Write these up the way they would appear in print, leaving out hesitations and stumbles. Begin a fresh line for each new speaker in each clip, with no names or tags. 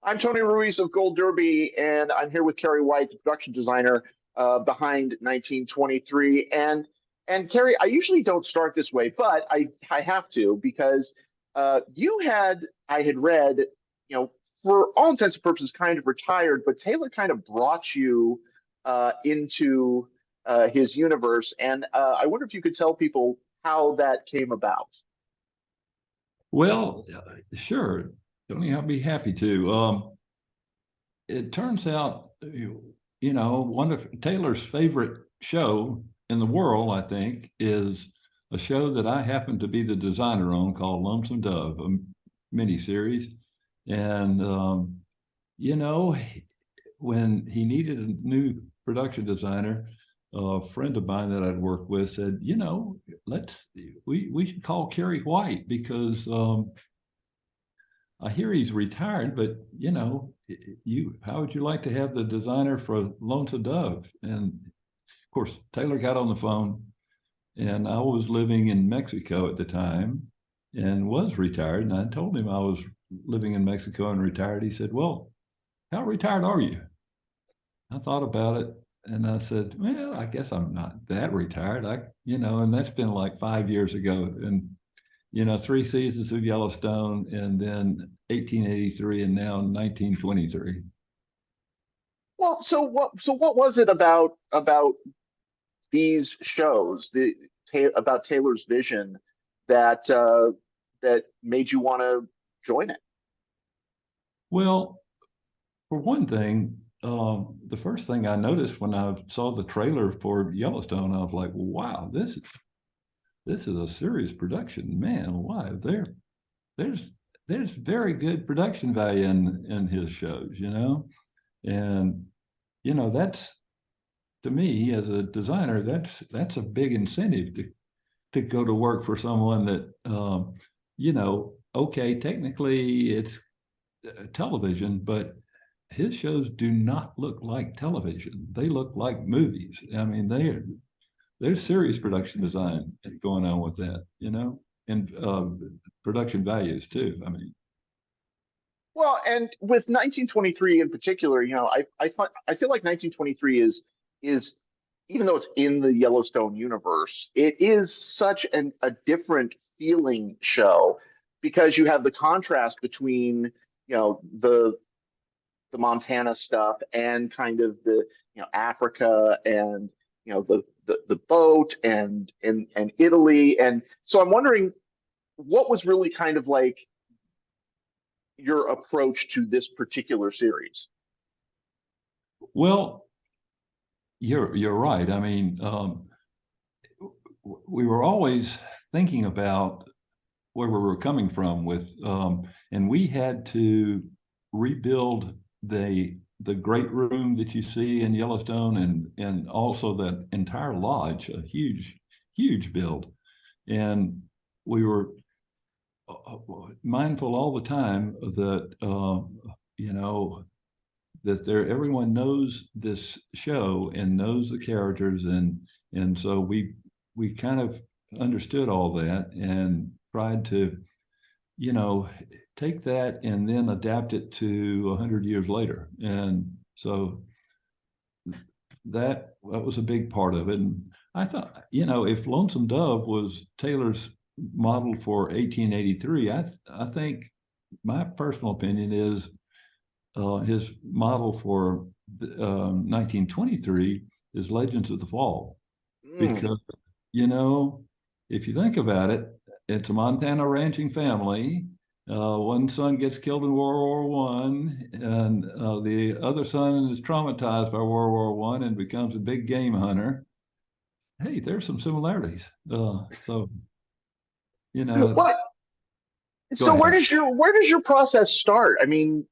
I'm Tony Ruiz of Gold Derby, and I'm here with Cary White, the production designer behind 1923. And Cary, I usually don't start this way, but I have to because I had read, for all intents and purposes, kind of retired, but Taylor kind of brought you into his universe, and I wonder if you could tell people how that came about.
Well, sure, Tony, I'll be happy to. It turns out, one of Taylor's favorite show in the world, I think, is a show that I happen to be the designer on called Lonesome Dove, a miniseries. And, when he needed a new production designer, a friend of mine that I'd worked with said, we should call Cary White because I hear he's retired, but how would you like to have the designer for Lonesome Dove? And of course, Taylor got on the phone, and I was living in Mexico at the time and was retired. And I told him I was living in Mexico and retired. He said, "Well, how retired are you?" I thought about it. And I said, "Well, I guess I'm not that retired. And that's been like 5 years ago. And, 3 seasons of Yellowstone, and then 1883, and now 1923.
Well, so what was it about these shows, about Taylor's vision that made you want to join it?
Well, for one thing, the first thing I noticed when I saw the trailer for Yellowstone, I was like, "Wow, this is a serious production, man! Why there's very good production value in his shows, and that's, to me as a designer, that's a big incentive to go to work for someone that okay, technically it's television, but his shows do not look like television. They look like movies. I mean, there's serious production design going on with that, and production values too. I mean,
Well, and with 1923 in particular, I feel like 1923 is even though it's in the Yellowstone universe, it is such a different feeling show because you have the contrast between the Montana stuff and kind of the Africa and the boat and Italy. And so I'm wondering what was really kind of like your approach to this particular series.
well, you're right. I mean, we were always thinking about where we were coming from with, and we had to rebuild the great room that you see in Yellowstone, and also the entire lodge, a huge build. And we were mindful all the time that that everyone knows this show and knows the characters, and so we kind of understood all that and tried to take that and then adapt it to 100 years later. And so that was a big part of it. And I thought, if Lonesome Dove was Taylor's model for 1883, I think my personal opinion is his model for 1923 is Legends of the Fall. Because, if you think about it, it's a Montana ranching family. One son gets killed in World War One, and the other son is traumatized by World War One and becomes a big game hunter. Hey, there's some similarities. So,
What?
Go
So
ahead.
where does your process start? I mean,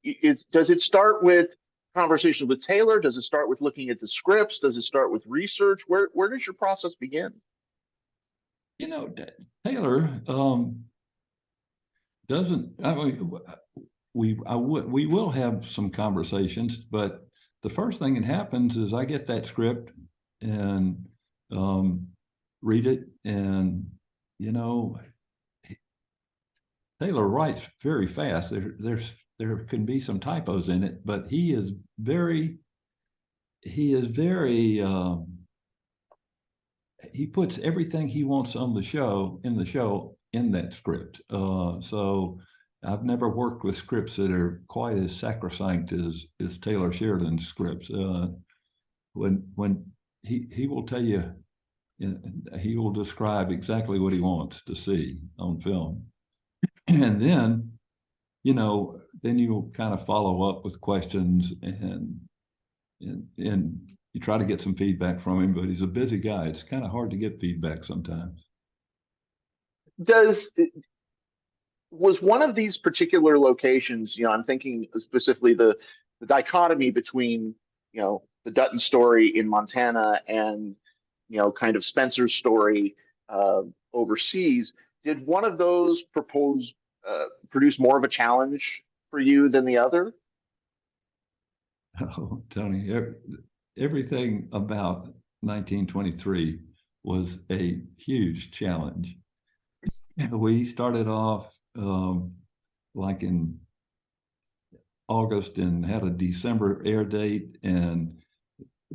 does it start with conversation with Taylor? Does it start with looking at the scripts? Does it start with research? Where does your process begin?
Taylor doesn't. I mean, we will have some conversations, but the first thing that happens is I get that script and read it, and Taylor writes very fast. There's there can be some typos in it, but he is very he puts everything he wants on the show in that script. So I've never worked with scripts that are quite as sacrosanct as Taylor Sheridan's scripts. When he will tell you, he will describe exactly what he wants to see on film, and then then you'll kind of follow up with questions and you try to get some feedback from him, but he's a busy guy. It's kind of hard to get feedback sometimes.
Was one of these particular locations, I'm thinking specifically the dichotomy between, the Dutton story in Montana and, kind of Spencer's story overseas. Did one of those produce more of a challenge for you than the other?
Oh, Tony, everything about 1923 was a huge challenge. We started off like in August and had a December air date and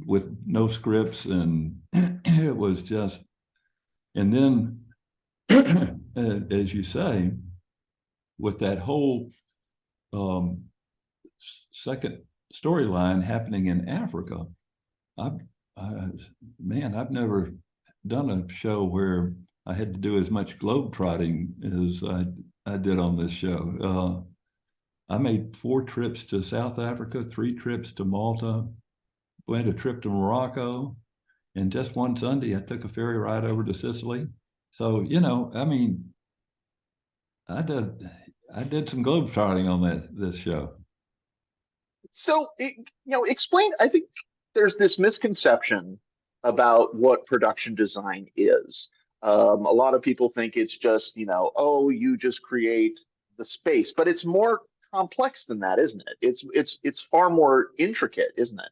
with no scripts, and it was just, and then as you say, with that whole second storyline happening in Africa, I've never done a show where I had to do as much globetrotting as I did on this show. I made 4 trips to South Africa, 3 trips to Malta, went a trip to Morocco, and just one Sunday I took a ferry ride over to Sicily. So, I did some globetrotting on this show.
So, explain. I think there's this misconception about what production design is. A lot of people think it's just, oh, you just create the space, but it's more complex than that, isn't it? It's far more intricate, isn't it?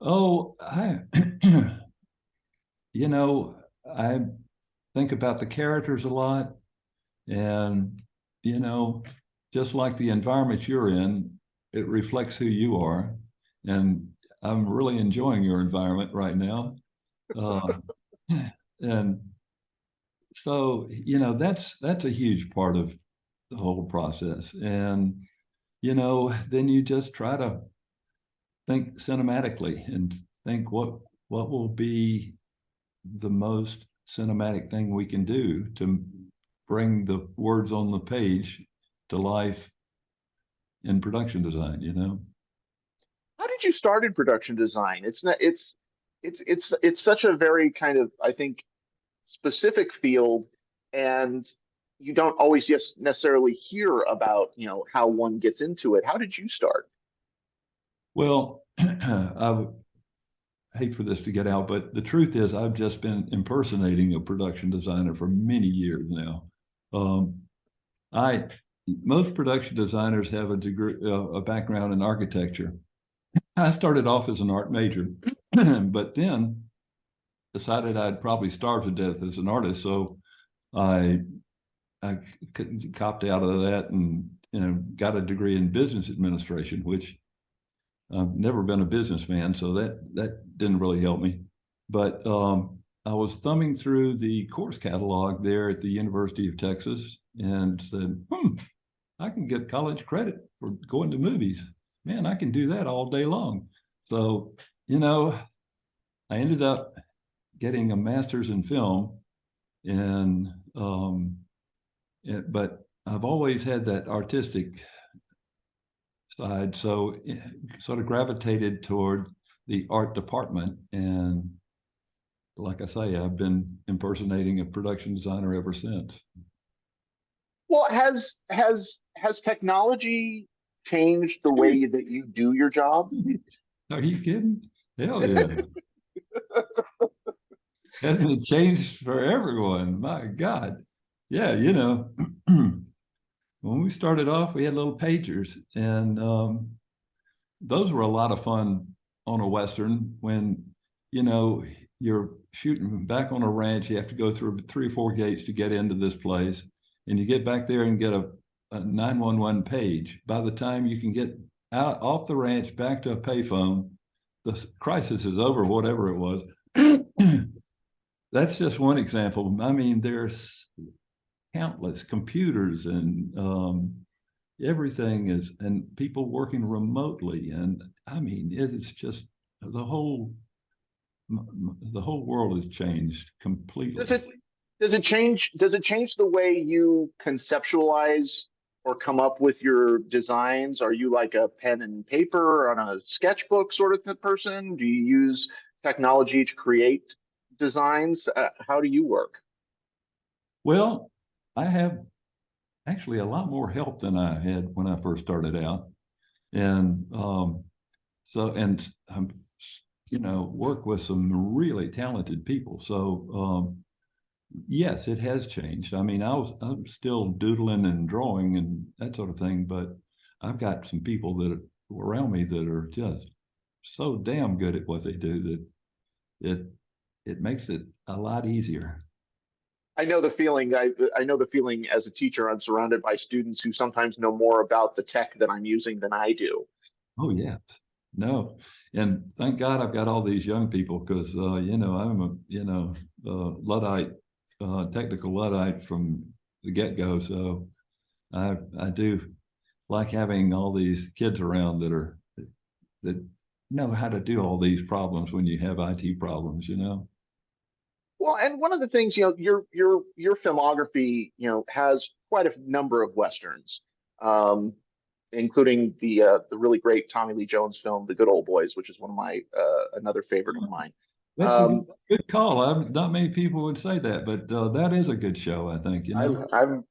Oh, I think about the characters a lot, and just like the environment you're in, it reflects who you are, and I'm really enjoying your environment right now. And so, that's a huge part of the whole process. And, then you just try to think cinematically and think what will be the most cinematic thing we can do to bring the words on the page to life in production design.
How did you start in production design? It's such a very kind of, I think, specific field, and you don't always just necessarily hear about, how one gets into it. How did you start?
Well, I hate for this to get out, but the truth is I've just been impersonating a production designer for many years now. Most production designers have a degree, a background in architecture. I started off as an art major, but then decided I'd probably starve to death as an artist. So I copped out of that and got a degree in business administration, which I've never been a businessman, so that didn't really help me. But I was thumbing through the course catalog there at the University of Texas and said, I can get college credit for going to movies. Man, I can do that all day long. So, I ended up getting a master's in film, and but I've always had that artistic side, so sort of gravitated toward the art department. And like I say, I've been impersonating a production designer ever since.
Well, has technology changed the way that you do your job?
Are you kidding? Hell yeah. Hasn't it changed for everyone? My God. Yeah, when we started off, we had little pagers, and those were a lot of fun on a Western. When, you're shooting back on a ranch, you have to go through 3 or 4 gates to get into this place. And you get back there and get a 911 page. By the time you can get out off the ranch back to a payphone, the crisis is over, whatever it was. That's just one example. I mean, there's countless computers and everything is, and people working remotely. And I mean, it's just the whole world has changed completely.
Does it change the way you conceptualize or come up with your designs? Are you like a pen and paper on a sketchbook sort of person? Do you use technology to create designs? How do you work?
Well, I have actually a lot more help than I had when I first started out. And and work with some really talented people. So yes, it has changed. I mean, I'm still doodling and drawing and that sort of thing, but I've got some people that are around me that are just so damn good at what they do that it it makes it a lot easier.
I know the feeling. I know the feeling as a teacher. I'm surrounded by students who sometimes know more about the tech that I'm using than I do.
Oh yes, no, and thank God I've got all these young people because I'm a luddite, technical luddite from the get go. So I do like having all these kids around that know how to do all these problems when you have IT problems.
Well, and one of the things, your filmography, has quite a number of westerns, um, including the really great Tommy Lee Jones film, The Good Old Boys, which is one of my another favorite of mine.
That's a
Um,
good call. Not many people would say that, but that is a good show, I think.
I'm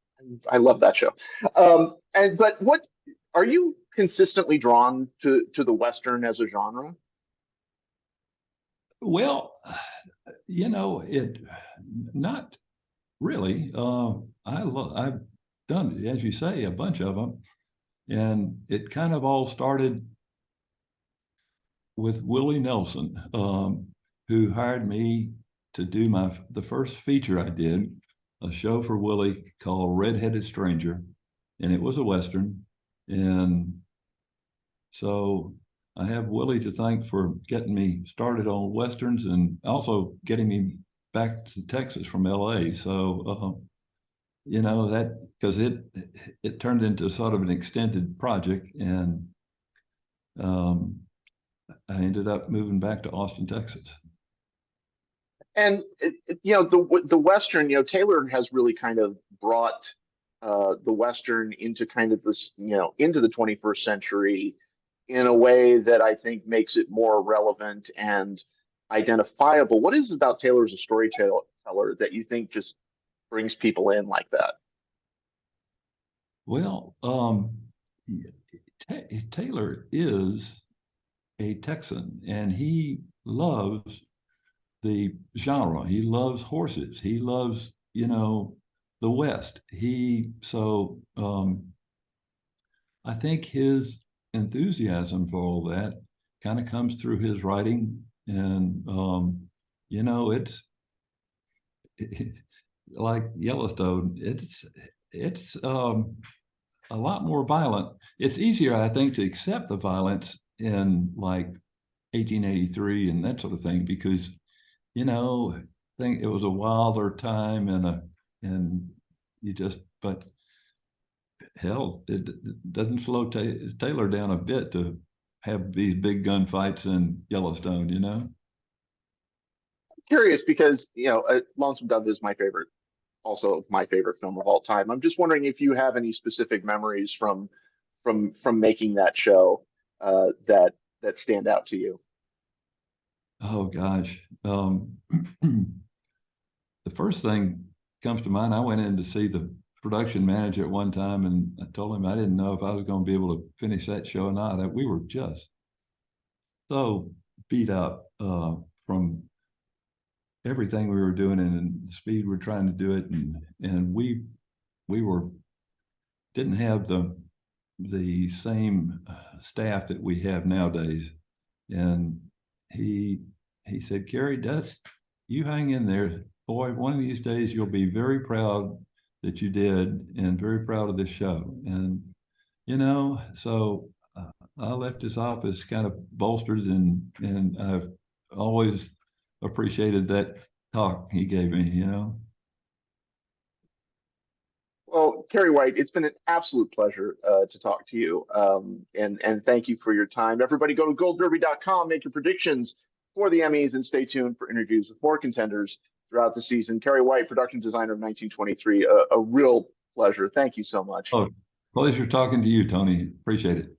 I love that show. But what are you consistently drawn to the western as a genre?
Well, it not really. I've done, as you say, a bunch of them, and it kind of all started with Willie Nelson, who hired me to do the first feature I did, a show for Willie called Red-Headed Stranger, and it was a Western. And so I have Willie to thank for getting me started on Westerns and also getting me back to Texas from LA. So, that because it turned into sort of an extended project, and um, I ended up moving back to Austin, Texas.
And the Western, Taylor has really kind of brought the Western into kind of this, into the 21st century in a way that I think makes it more relevant and identifiable. What is it about Taylor as a storyteller that you think just brings people in like that?
Well, Taylor is a Texan, and he loves the genre. He loves horses. He loves, the West. I think his enthusiasm for all that kind of comes through his writing, and it's like Yellowstone. It's a lot more violent. It's easier, I think, to accept the violence in like 1883 and that sort of thing because I think it was a wilder time and but hell, it doesn't slow Taylor down a bit to have these big gunfights in Yellowstone.
Curious because Lonesome Dove is my favorite, also my favorite film of all time. I'm just wondering if you have any specific memories from making that show that stand out to you.
Oh gosh. The first thing comes to mind, I went in to see the production manager at one time and I told him I didn't know if I was going to be able to finish that show or not. We were just so beat up from everything we were doing and the speed we're trying to do it. And we were didn't have the same staff that we have nowadays. And he said, Cary, you hang in there. Boy, one of these days you'll be very proud that you did, and very proud of this show. And, you know, so I left his office kind of bolstered, and I've always appreciated that talk he gave me, you know.
Well, Cary White, it's been an absolute pleasure to talk to you. And thank you for your time. Everybody go to goldderby.com, make your predictions for the Emmys, and stay tuned for interviews with more contenders throughout the season. Cary White, production designer of 1923, a real pleasure. Thank you so much.
Oh, pleasure talking to you, Tony. Appreciate it.